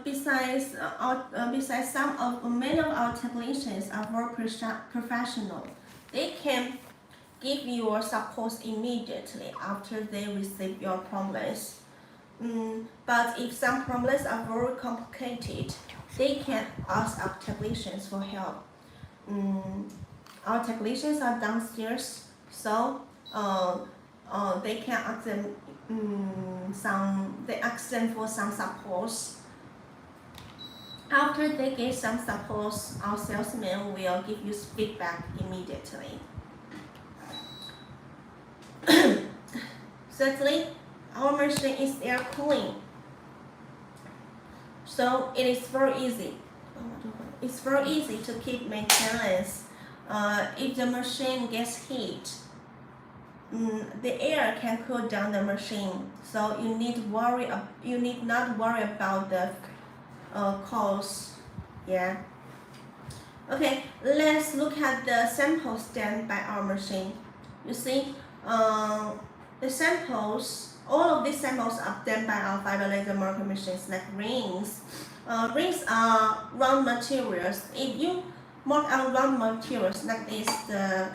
Besides many of our technicians are very professional. They can give your support immediately after they receive your problems. But if some problems are very complicated, they can ask our technicians for help. Our technicians are downstairs, so they can ask them they ask them for some support. After they get some support, our salesman will give you feedback immediately. Thirdly, our machine is air cooling, so it is very easy. It's very easy to keep maintenance. If the machine gets heat, the air can cool down the machine, so you need not worry about the cost. Yeah. Okay, let's look at the samples done by our machine. You see, the samples, all of these samples are done by our fiber laser marking machines, like rings. Rings are round materials. If you mark out round materials like this, the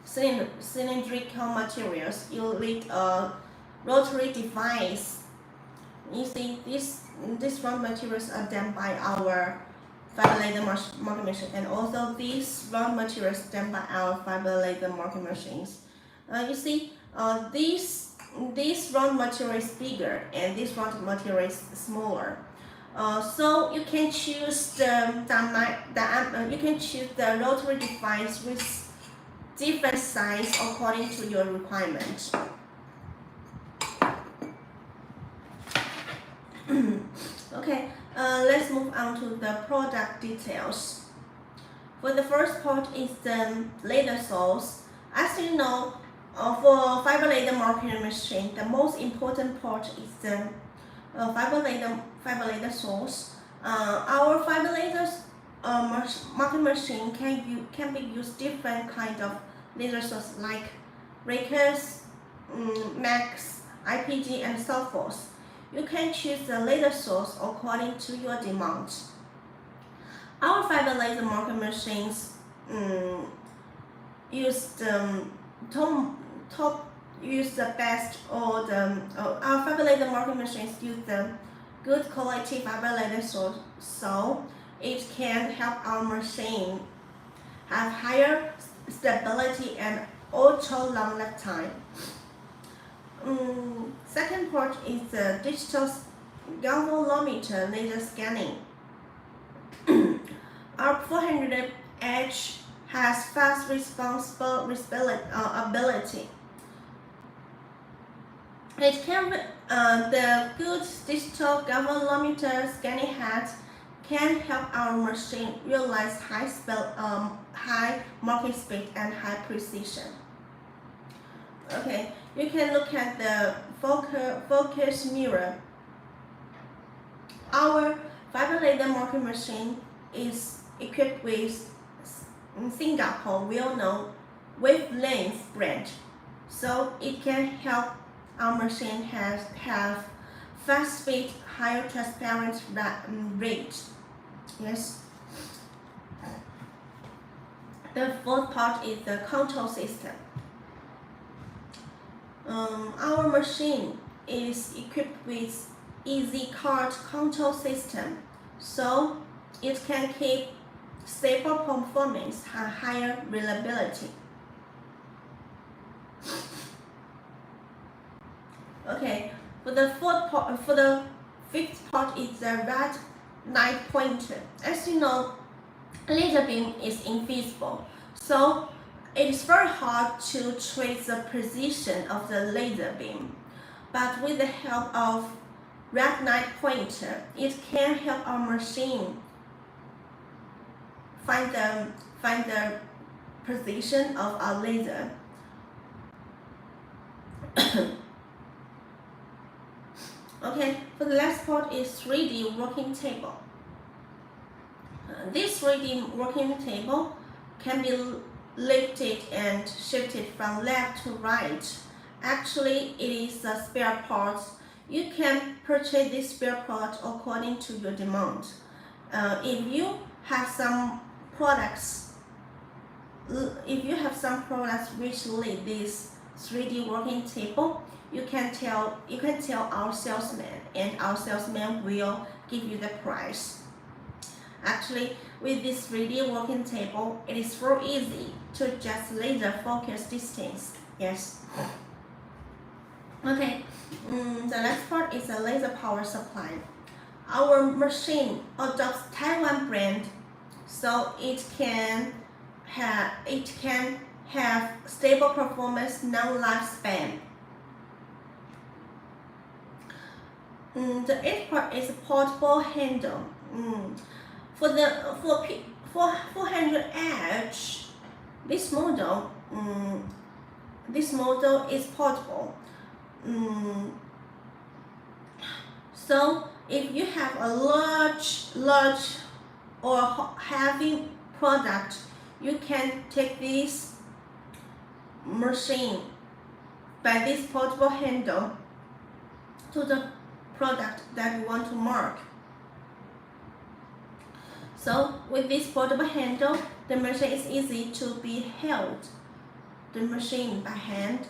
cylindrical materials, you need a rotary device. You see, these round materials are done by our fiber laser marking machine, and also these round materials done by our fiber laser marking machines. You see, this round material is bigger and this round material is smaller. So you can choose the rotary device with different size according to your requirement. Okay, let's move on to the product details. For the first part is the laser source. As you know, for fiber laser marking machine, the most important part is the fiber laser source. Our fiber laser marking machine can be used different kind of laser source like Rakers, Max, IPG, and so forth. You can choose the laser source according to your demand. Our fiber laser marking machines use the best, or our fiber laser marking machines use the good quality fiber laser source, so it can help our machine have higher stability and ultra long lifetime. Second part is the digital galvanometer laser scanning. Our 400H has fast ability. It can the good digital galvanometer scanning head can help our machine realize high marking speed and high precision. Okay, you can look at the focus mirror. Our fiber laser marking machine is equipped with Singapore well-known wavelength brand, so it can help our machine have fast speed, higher transparent rate. Yes. The fourth part is the control system. Our machine is equipped with easy card control system, so it can keep stable performance and higher reliability. Okay, for the fifth part is the red light pointer. As you know, laser beam is invisible, so it is very hard to trace the position of the laser beam. But with the help of red light pointer, it can help our machine find the position of our laser. Okay, for the last part is 3D working table. This 3D working table can be lifted and shifted from left to right. Actually, it is a spare part You can purchase this spare part according to your demand. If you have some products, which need this 3D working table, you can tell our salesman, and our salesman will give you the price. Actually, with this 3D working table, it is very easy to adjust laser focus distance. Yes. Okay. The next part is a laser power supply. Our machine adopts Taiwan brand, so it can have stable performance, long lifespan. The eighth part is a portable handle. For 400H, this model is portable. So if you have a large or heavy product, you can take this machine by this portable handle to the product that you want to mark. So with this portable handle, the machine is easy to be held, the machine by hand.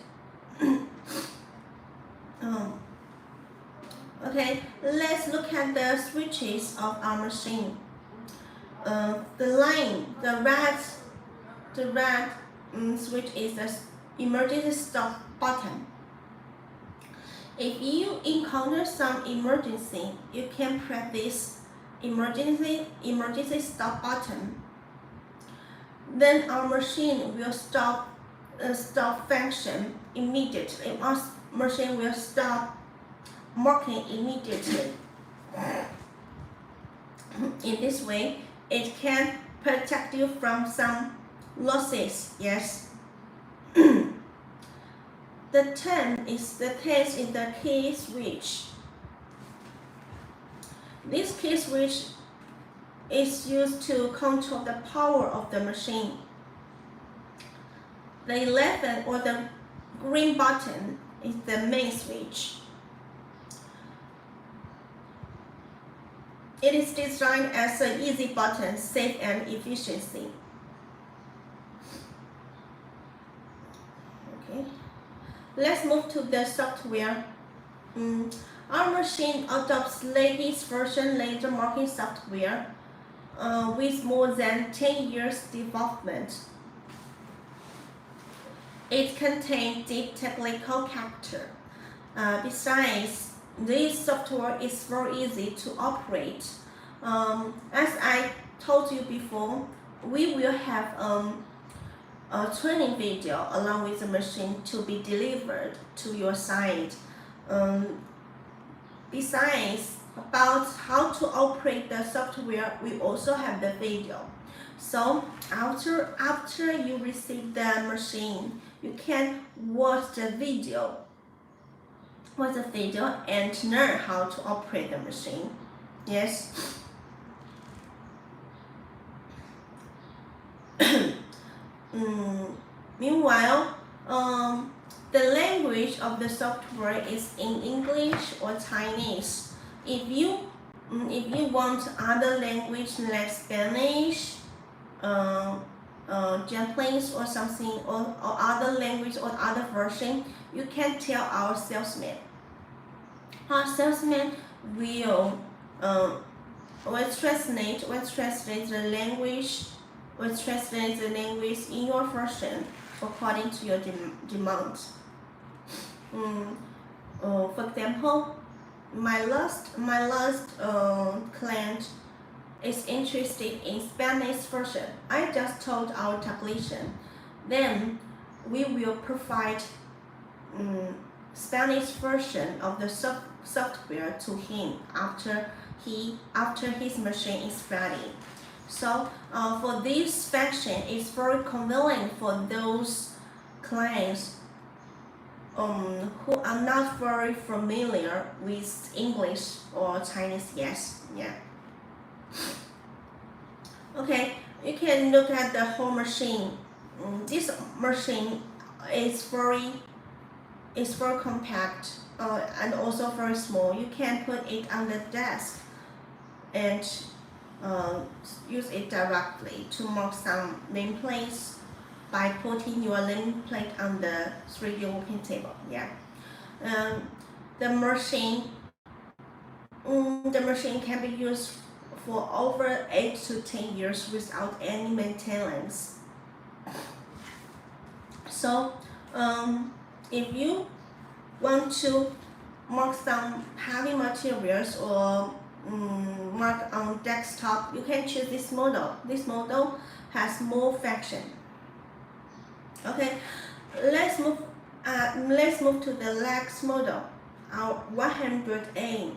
Okay, let's look at the switches of our machine. The red switch is the emergency stop button. If you encounter some emergency, you can press this emergency stop button. Then our machine will stop function immediately. Our machine will stop marking immediately. In this way, it can protect you from some losses. Yes. The 10 is the key switch. This key switch is used to control the power of the machine. The 11 or the green button is the main switch. It is designed as an easy button, safe and efficiency. Okay. Let's move to the software. Our machine adopts latest version laser marking software with more than 10 years development. It contains deep technical character. Besides, this software is very easy to operate. As I told you before, we will have a training video along with the machine to be delivered to your site. Besides, about how to operate the software, we also have the video. So after you receive the machine, you can watch the video and learn how to operate the machine. Yes. Meanwhile, the language of the software is in English or Chinese. If you want other language like Spanish, Japanese or something, or other language or other version, you can tell our salesman. Our salesman will translate the language. Will translate the language in your version according to your demand. For example, my last client is interested in Spanish version. I just told our technician. Then we will provide Spanish version of the software to him after his machine is ready. So for this function, it's very convenient for those clients who are not very familiar with English or Chinese. Yes, yeah. Okay, you can look at the whole machine. This machine is very compact. and also very small. You can put it on the desk and use it directly to mark some nameplates by putting your nameplate on the 3D working table. Yeah. The machine can be used for over 8 to 10 years without any maintenance. So if you want to mark some heavy materials or mark on desktop, you can choose this model. This model has more function. Okay, let's move to the next model, our 100A.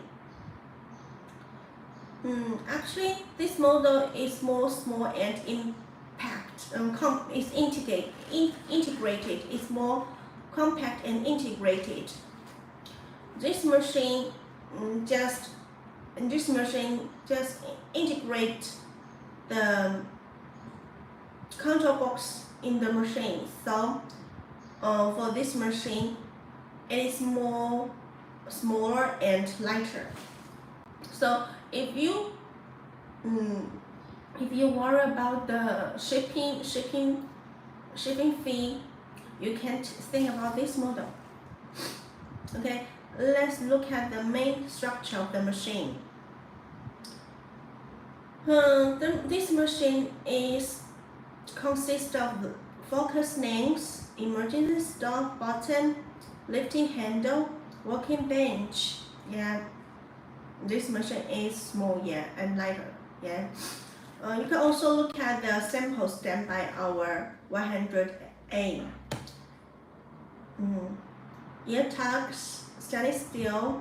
Actually, this model is more small and impact. It's integrated. It's more compact and integrated. This machine just integrate the control box in the machine. So for this machine, it is more smaller and lighter. So if you worry about the shipping fee, you can think about this model. Okay, let's look at the main structure of the machine. This machine consists of focus names, emergency stop button, lifting handle, working bench. Yeah, this machine is small, yeah, and lighter. Yeah. You can also look at the samples done by our 100A. Ear tags, stainless steel,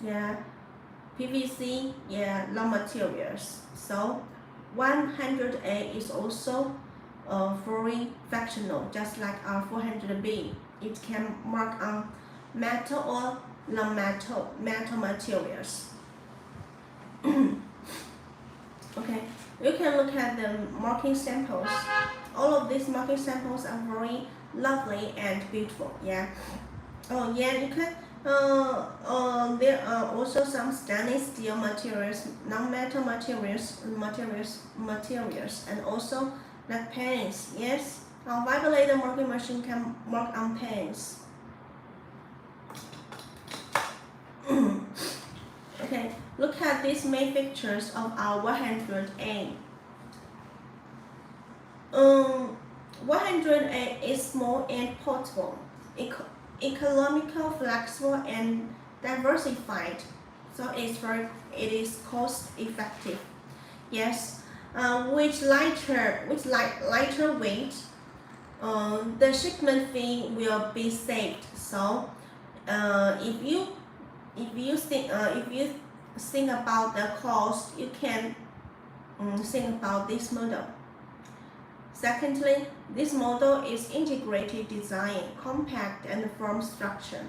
yeah, PVC, yeah, long materials. So 100A is also very functional, just like our 400B. It can mark on metal or non-metal materials. Okay, you can look at the marking samples. All of these marking samples are very lovely and beautiful. Yeah. Oh yeah, you can. There are also some stainless steel materials, non-metal materials, and also like pens. Yes, our vibrator marking machine can mark on pens. Okay, look at these main features of our 100A. 100A is small and portable, economical, flexible, and diversified. So it is cost effective. Yes, with lighter weight, the shipment fee will be saved. So if you think about the cost, you can think about this model. Secondly, this model is integrated design, compact and firm structure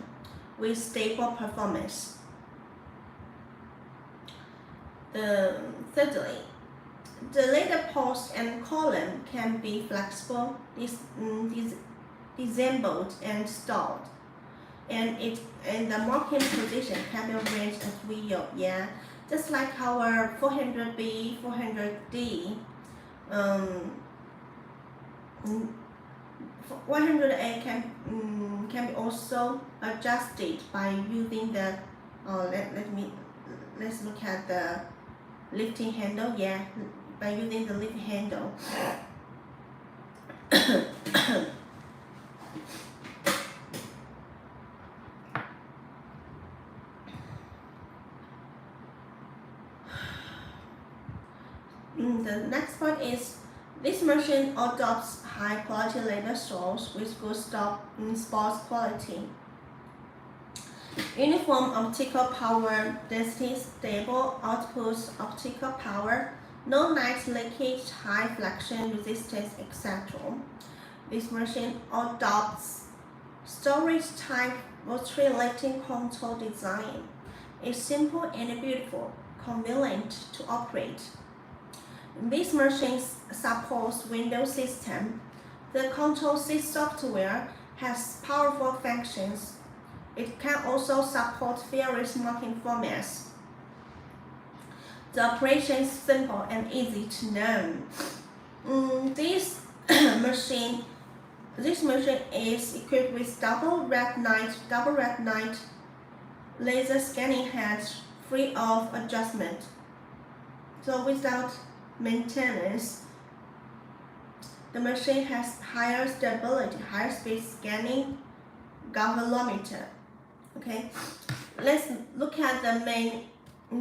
with stable performance. Thirdly, the ladder post and column can be flexible, disassembled and stored, and the marking position can be arranged as will. Yeah, just like our 400B, 400D. 100A can be also adjusted by using the let's look at the lifting handle. Yeah, by using the lifting handle. The next part is this machine adopts high quality labor source with good sports quality. Uniform optical power density, stable outputs optical power, no night leakage, high flexion resistance, etc. This machine adopts storage type rotary lifting control design. It's simple and beautiful, convenient to operate. This machine supports Windows system. The Control C software has powerful functions. It can also support various marking formats. The operation is simple and easy to learn. This machine is equipped with double red night laser scanning head free of adjustment. So without maintenance, the machine has higher stability, higher speed scanning galvanometer. Okay, let's look at the main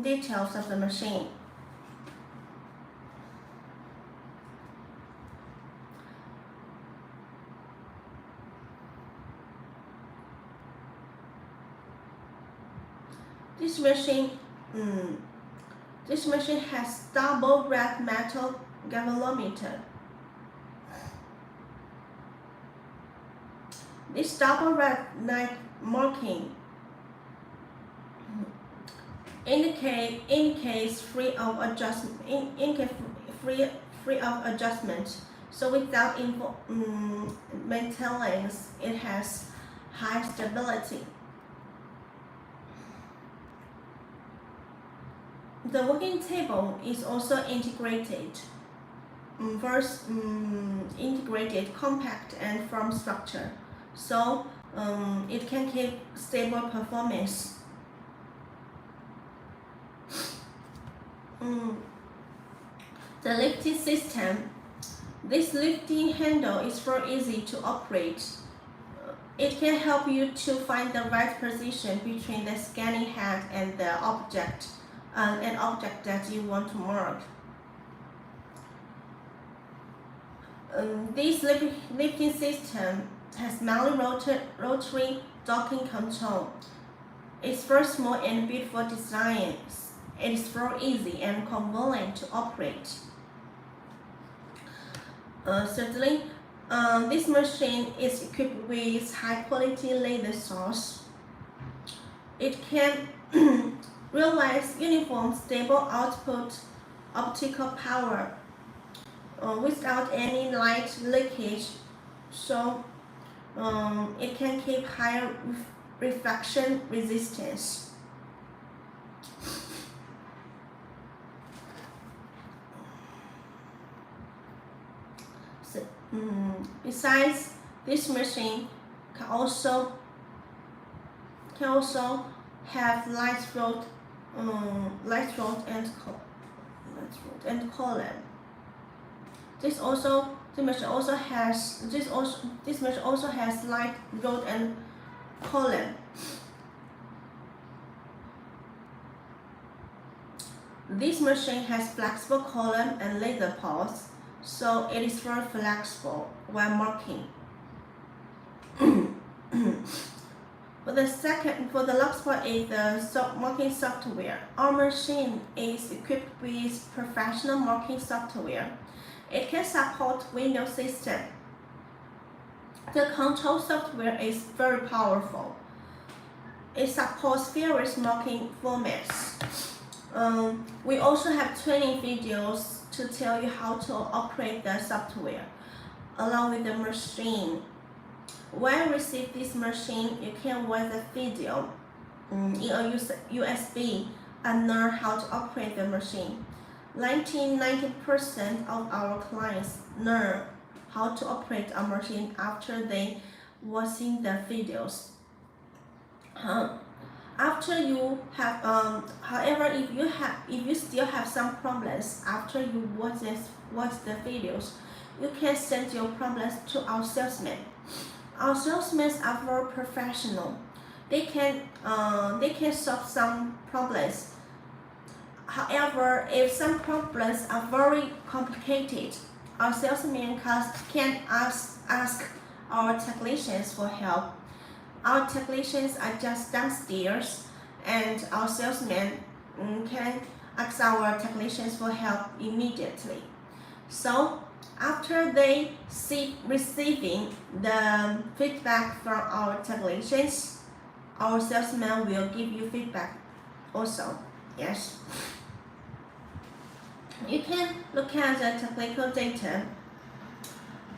details of the machine. This machine has double red metal galvanometer. This double red night marking indicates free of adjustment. So without maintenance, it has high stability. The working table is also integrated. Integrated compact and firm structure, so it can keep stable performance. The lifting system. This lifting handle is very easy to operate. It can help you to find the right position between the scanning head and the object, an object that you want to mark. This lifting system has manual rotary docking control. It's very small and beautiful design. It is very easy and convenient to operate. Thirdly, this machine is equipped with high-quality laser source. It can realize uniform, stable output optical power without any light leakage, so it can keep higher refraction resistance. Besides, this machine can also have light throat and column. This machine also has light rod and column. This machine has flexible column and laser pulse, so it is very flexible while marking. For the last part is the marking software. Our machine is equipped with professional marking software. It can support Windows system. The control software is very powerful. It supports various marking formats. We also have training videos to tell you how to operate the software along with the machine. When you receive this machine, you can watch the video in a USB and learn how to operate the machine. 90% of our clients learn how to operate a machine after they watching the videos. After you have, however, if you still have some problems after you watch the videos, you can send your problems to our salesmen. Our salesmen are very professional. They can solve some problems. However, if some problems are very complicated, our salesmen can ask our technicians for help. Our technicians are just downstairs, and our salesmen can ask our technicians for help immediately. So after they receiving the feedback from our technicians, our salesman will give you feedback also. Yes. You can look at the technical data.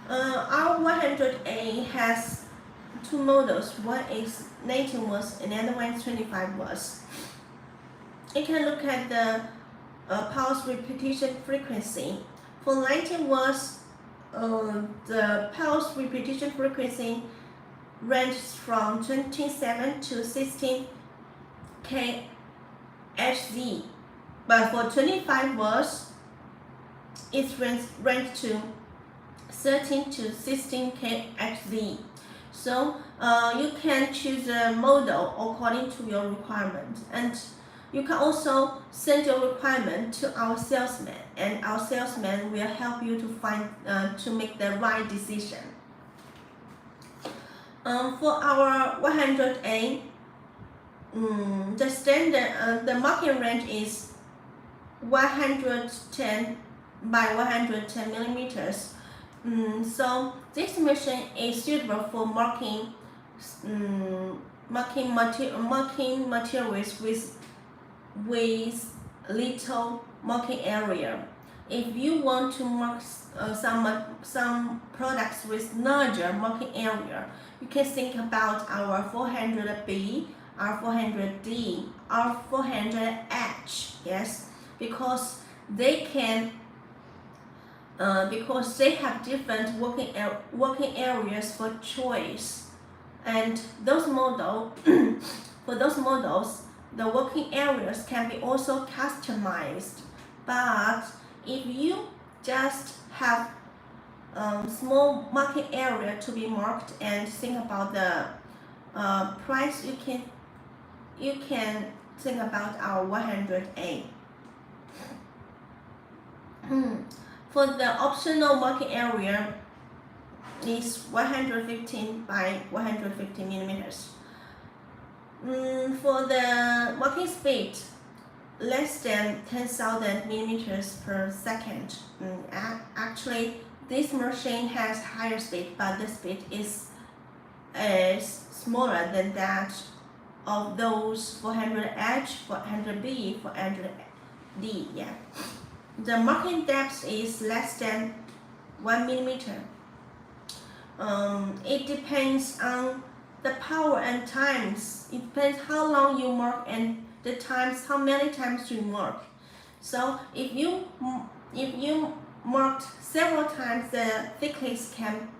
Our 100A has two models. One is 19 watts and another one is 25 watts. You can look at the pulse repetition frequency. For 19 watts, the pulse repetition frequency ranges from 27 to 16 kHz. But for 25 watts, it ranges to 13 to 16 kHz. So you can choose a model according to your requirement, and you can also send your requirement to our salesman, and our salesman will help you to find to make the right decision. For our 100A, the standard the marking range is 110 by 110 millimeters. So this machine is suitable for marking materials with little marking area. If you want to mark some products with larger marking area, you can think about our 400B, our 400D, our 400H. Yes, because they have different working areas for choice, and those for those models, the working areas can be also customized. But if you just have small marking area to be marked and think about the price, you can think about our 100A. For the optional marking area is 115 by 115 millimeters. For the marking speed, less than 10,000 millimeters per second. Actually, this machine has higher speed, but the speed is smaller than that of those 400H, 400B, 400D. Yeah. The marking depth is less than 1 millimeter. It depends on the power and times. It depends how long you mark and the times, how many times you mark. So if you marked several times, the thickness can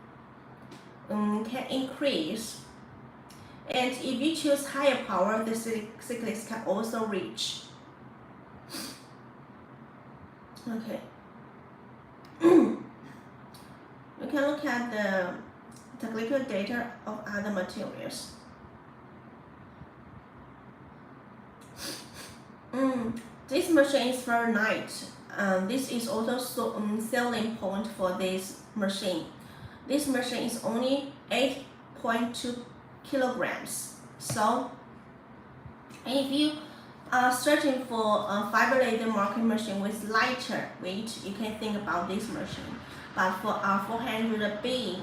increase. And if you choose higher power, the thickness can also reach. Okay. You can look at the technical data of other materials. This machine is very light. This is also selling point for this machine. This machine is only 8.2 kilograms. So if you are searching for a fiber laser marking machine with lighter weight, you can think about this machine. But for our 400B,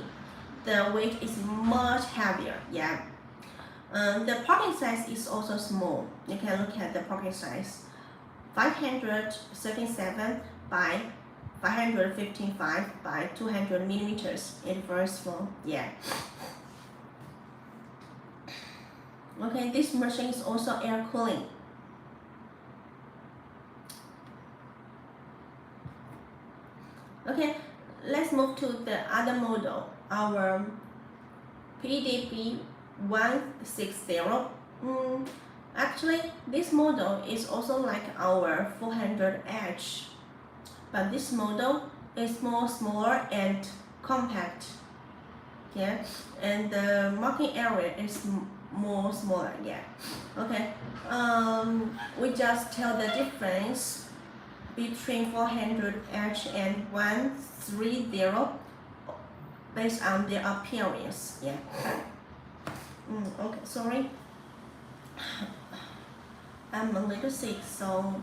the weight is much heavier. Yeah. The parking size is also small. You can look at the parking size, 537 by 555 by 200 millimeters. It's very small. Yeah. Okay, this machine is also air cooling. Okay, let's move to the other model, our PDP 160. Actually, this model is also like our 400H, but this model is smaller and compact. Yeah, and the marking area is smaller. Yeah. Okay. We just tell the difference between 400H and 130 based on their appearance. Yeah. Okay, sorry. I'm a little sick, so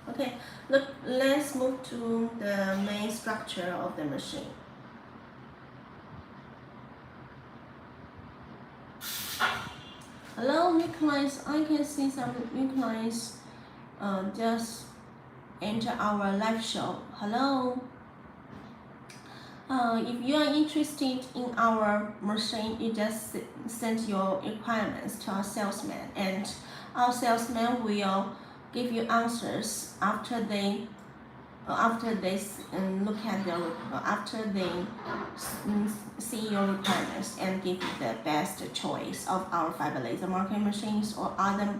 okay. Look, let's move to the main structure of the machine. Hello, new clients. I can see some new clients just enter our live show. Hello. If you are interested in our machine, you just send your requirements to our salesman, and our salesman will give you answers after they look at your after they see your requirements and give you the best choice of our fiber laser marking machines or other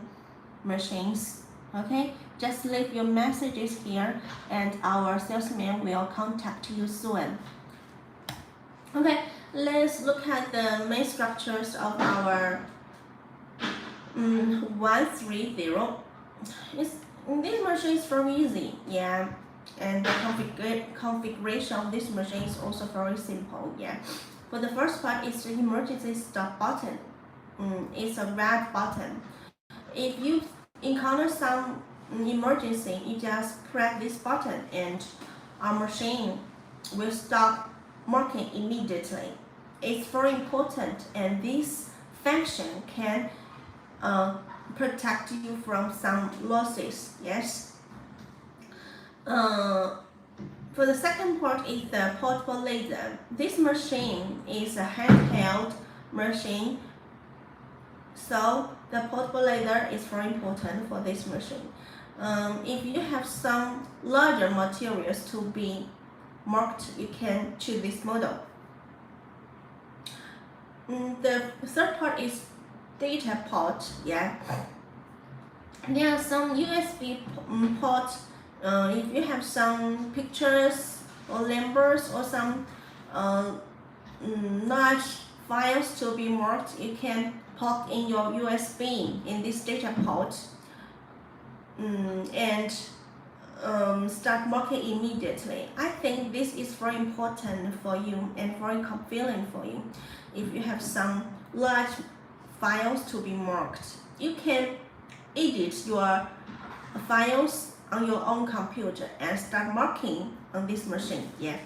machines. Okay, just leave your messages here and our salesman will contact you soon. Okay, let's look at the main structures of our 130. This machine is very easy, yeah, and the configuration of this machine is also very simple, yeah. For the first part is the emergency stop button. It's a red button. If you encounter some emergency, you just press this button and our machine will stop marking immediately. It's very important, and this function can protect you from some losses. Yes. For the second part is the portable laser. This machine is a handheld machine, so the portable laser is very important for this machine. If you have some larger materials to be marked, you can choose this model. The third part is data port. Yeah, there are some USB ports. If you have some pictures or numbers or some large files to be marked, you can plug in your USB in this data port and start marking immediately. I think this is very important for you and very convenient for you. If you have some large files to be marked, you can edit your files on your own computer and start marking on this machine. Yeah.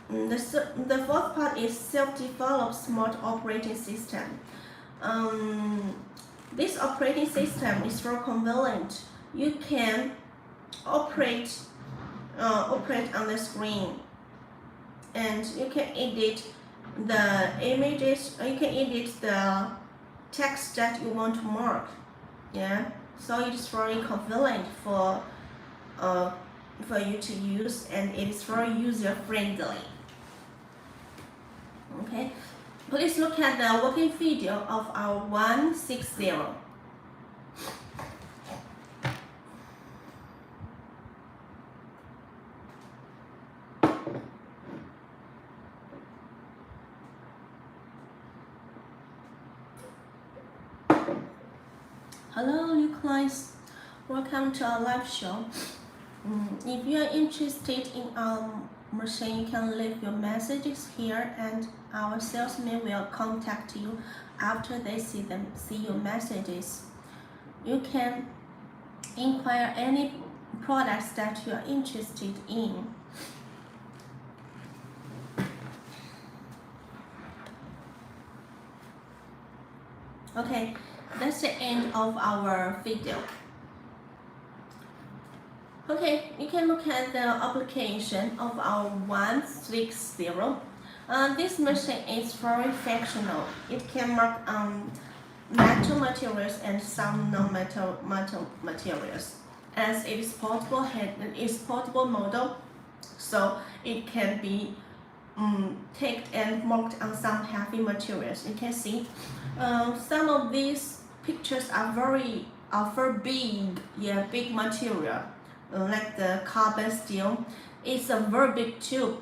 The fourth part is self-developed smart operating system. This operating system is very convenient. You can operate on the screen, and you can edit the images. You can edit the text that you want to mark. Yeah, so it's very convenient for you to use, and it is very user friendly. Okay, please look at the working video of our 160. Hello, new clients. Welcome to our live show. If you are interested in our machine, you can leave your messages here, and our salesman will contact you after they see your messages. You can inquire any products that you are interested in. Okay, that's the end of our video. Okay, you can look at the application of our 160. This machine is very functional. It can mark metal materials and some non-metal materials. As it is portable model, so it can be tagged and marked on some heavy materials. You can see some of these pictures are very big, big material. Like the carbon steel, it's a very big tube,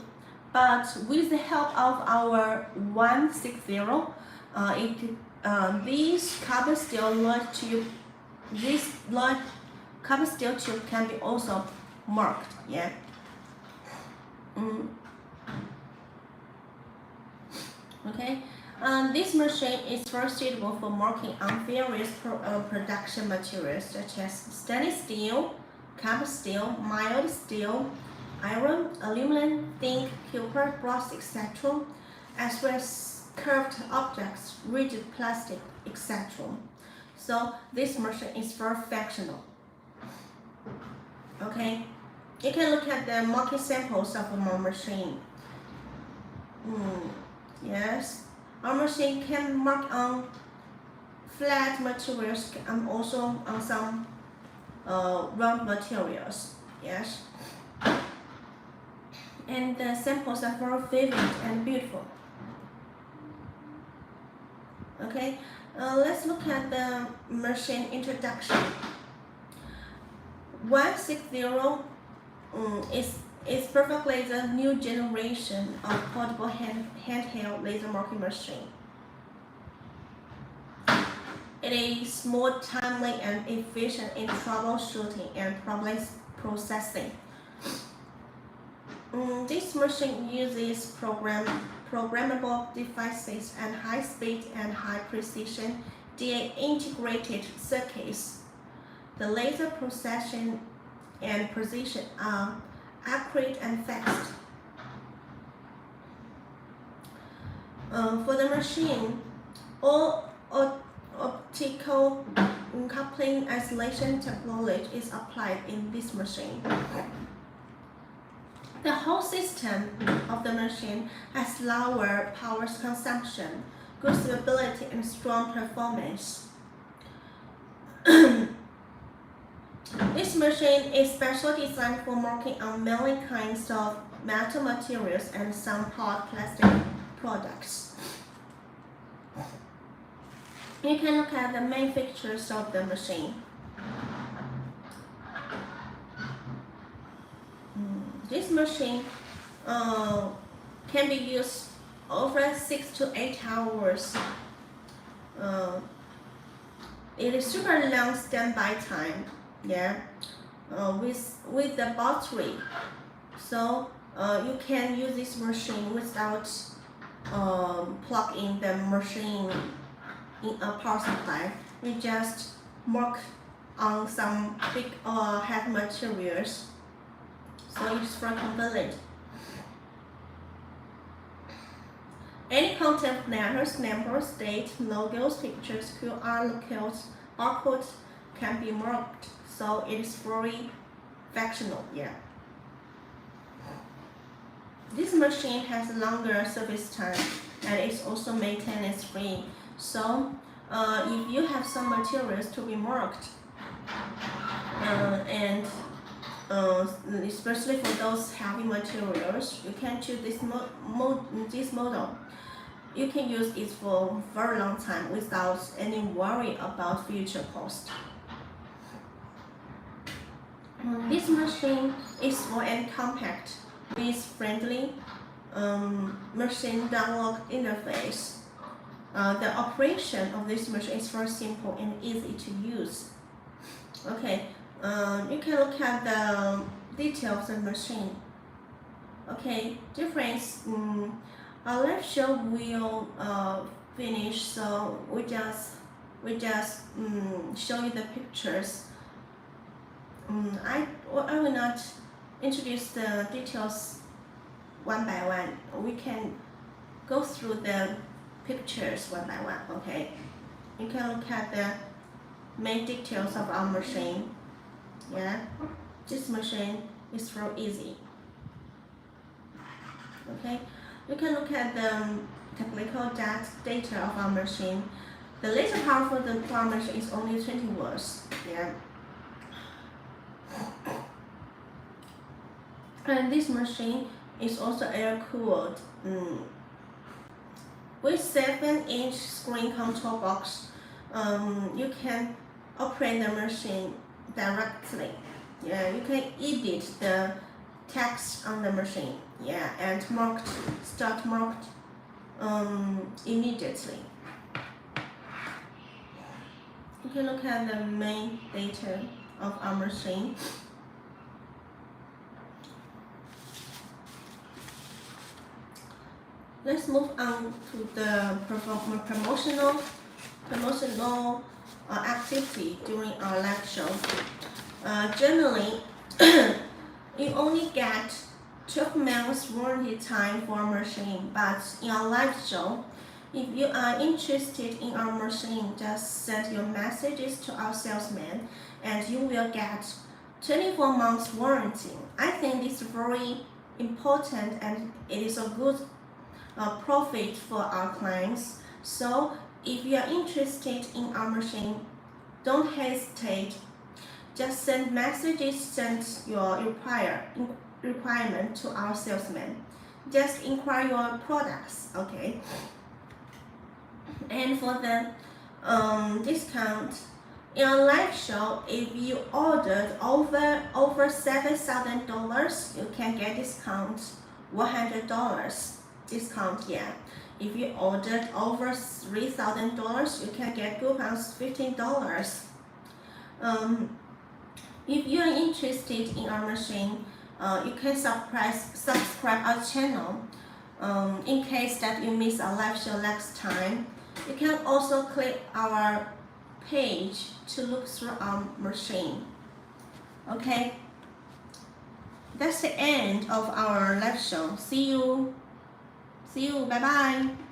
but with the help of our 160, this carbon steel tube can be also marked. Yeah. Okay. This machine is very suitable for marking on various production materials such as stainless steel, carbon steel, mild steel, iron, aluminum, zinc, copper, brass, etc., as well as curved objects, rigid plastic, etc. So this machine is very functional. Okay, You can look at the market samples of our machine. Yes, our machine can mark on flat materials and also on some round materials. Yes, and the samples are very vivid and beautiful. Okay, let's look at the machine introduction. 160 is perfectly the new generation of portable handheld laser marking machine. It is more timely and efficient in troubleshooting and problem processing. This machine uses programmable devices and high speed and high precision DA integrated circuits. The laser processing and precision are accurate and fast. For the machine, all optical coupling isolation technology is applied in this machine. The whole system of the machine has lower power consumption, good stability, and strong performance. This machine is specially designed for marking on many kinds of metal materials and some hard plastic products. You can look at the main features of the machine. This machine can be used over 6 to 8 hours. It is super long standby time. Yeah, with the battery, so you can use this machine without plugging the machine in a power supply. You just mark on some big or heavy materials, so it's very convenient. Any content letters, numbers, date, logos, pictures, QR codes, barcodes can be marked, so it is very functional. Yeah. This machine has longer service time and is also maintenance free. So if you have some materials to be marked, and especially for those heavy materials, you can choose this model. You can use it for a very long time without any worry about future cost. This machine is small and compact with friendly machine dialog interface. The operation of this machine is very simple and easy to use. Okay, you can look at the details of the machine. Okay, difference. Our live show will finish, so we just show you the pictures. I will not introduce the details one by one. We can go through the pictures one by one. Okay, you can look at the main details of our machine. Yeah, this machine is very easy. Okay, you can look at the technical data of our machine. The laser power for the power machine is only 20 watts. Yeah. And this machine is also air cooled. With 7-inch screen control box, you can operate the machine directly. Yeah, you can edit the text on the machine. Yeah, and start marked immediately. You can look at the main data of our machine. Let's move on to the promotional activity during our live show. Generally, you only get 12 months warranty time for a machine, but in our live show, if you are interested in our machine, just send your messages to our salesman and you will get 24 months warranty. I think this is very important and it is a good profit for our clients. So if you are interested in our machine, don't hesitate. Just send messages, send your requirement to our salesman. Just inquire your products, okay? And for the discount, in a live show, if you ordered over $7,000, you can get discount $100 discount. Yeah, if you ordered over $3,000, you can get coupons $15. If you are interested in our machine, you can subscribe our channel. In case that you miss a live show next time, you can also click our page to look through our machine. Okay, that's the end of our live show. See you. Bye bye.